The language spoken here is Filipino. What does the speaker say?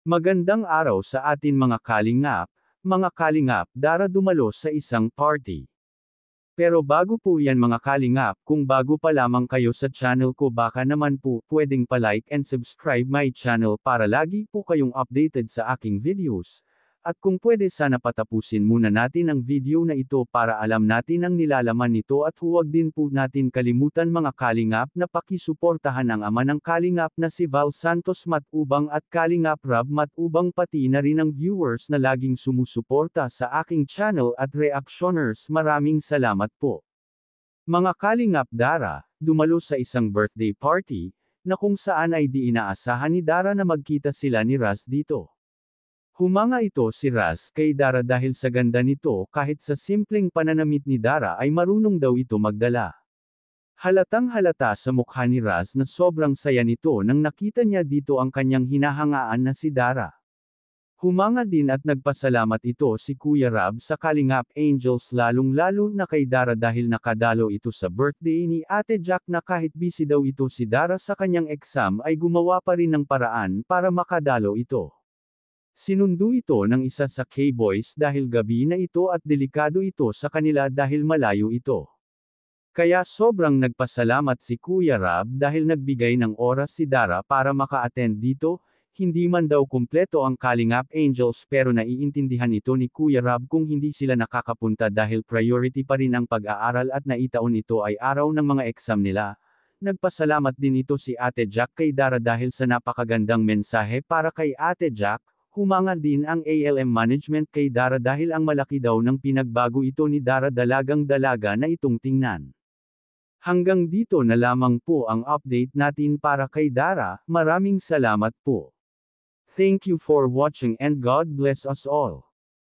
Magandang araw sa atin mga kalingap, Dara dumalo sa isang party. Pero bago po yan mga kalingap, kung bago pa lamang kayo sa channel ko baka naman po pwedeng pa-like and subscribe my channel para lagi po kayong updated sa aking videos. At kung pwede sana patapusin muna natin ang video na ito para alam natin ang nilalaman nito at huwag din po natin kalimutan mga kalingap na pakisuportahan ang ama ng kalingap na si Val Santos Matubang at Kalingap Rob Matubang pati na rin ang viewers na laging sumusuporta sa aking channel at reactioners. Maraming salamat po. Mga kalingap Dara, dumalo sa isang birthday party, na kung saan ay di inaasahan ni Dara na magkita sila ni Raz dito. Humanga ito si Raz kay Dara dahil sa ganda nito kahit sa simpleng pananamit ni Dara ay marunong daw ito magdala. Halatang halata sa mukha ni Raz na sobrang saya nito nang nakita niya dito ang kanyang hinahangaan na si Dara. Humanga din at nagpasalamat ito si Kuya Rab sa Kalingap Angels lalong-lalo na kay Dara dahil nakadalo ito sa birthday ni Ate Jack na kahit busy daw ito si Dara sa kanyang exam ay gumawa pa rin ng paraan para makadalo ito. Sinundo ito ng isa sa K-Boys dahil gabi na ito at delikado ito sa kanila dahil malayo ito. Kaya sobrang nagpasalamat si Kuya Rab dahil nagbigay ng oras si Dara para maka-attend dito, hindi man daw kumpleto ang Kalingap Angels pero naiintindihan ito ni Kuya Rab kung hindi sila nakakapunta dahil priority pa rin ang pag-aaral at naitaon ito ay araw ng mga exam nila. Nagpasalamat din ito si Ate Jack kay Dara dahil sa napakagandang mensahe para kay Ate Jack. Humanga din ang ALM management kay Dara dahil ang malaki daw ng pinagbago ito ni Dara dalagang-dalaga na itong tingnan. Hanggang dito na lamang po ang update natin para kay Dara, maraming salamat po. Thank you for watching and God bless us all.